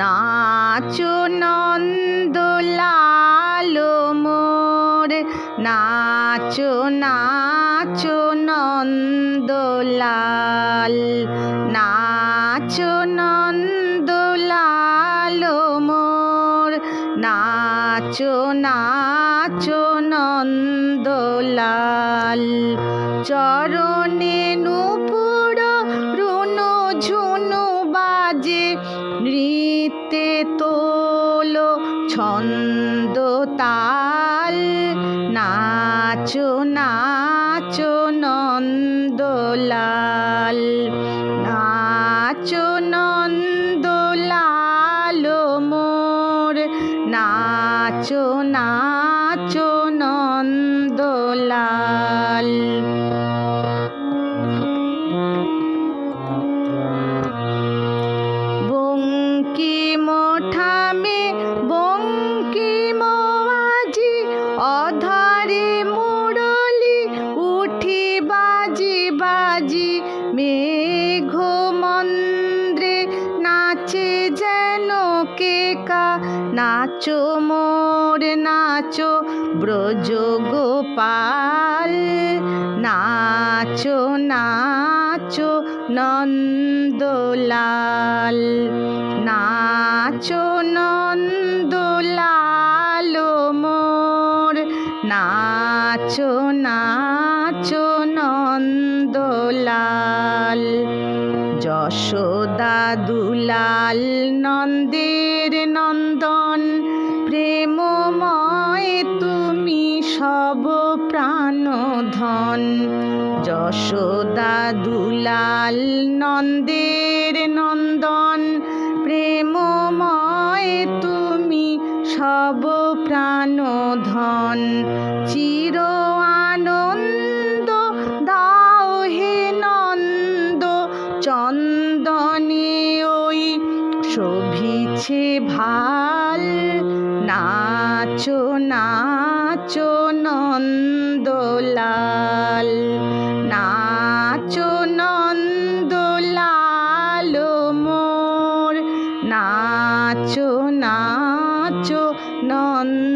নাচো নন্দলাল মোর, নাচো নাচো নন্দলাল, নাচো নন্দলাল মোর, নাচো নাচো নন্দলাল। চরণে নূপুর রুনু ঝুনু বাজে, নৃত্যে তোলো ছন্দ তাল, নাচো নাচো নন্দলাল, নাচো নন্দলাল মোর, নাচো নাচো নন্দলাল। বঙ্কিম ঠামে বঙ্কিম আজি, অধারে মুরলি উঠি বাজি বাজি, মেঘ মন্দ্রে নাচে যেন কেকা, নাচো মোর নাচো ব্রজ গোপাল, নাচো নাচো নন্দলাল, নাচো নন্দলাল মোর, নাচো নাচো নন্দলাল। যশোদা দুলাল নন্দের নন্দন, প্রেমময় তুমি সব প্রাণধন। যশোদা দুলাল নন্দের নন্দন, প্রেমময় তুমি সব প্রাণধন। চির আনন্দ দাও হে নন্দ, চন্দনে ওই শোভিছে ভাল, নাচো নাচো নন্দলাল, নাচো নন্দলাল মোর, নাচো নাচো নন্দ।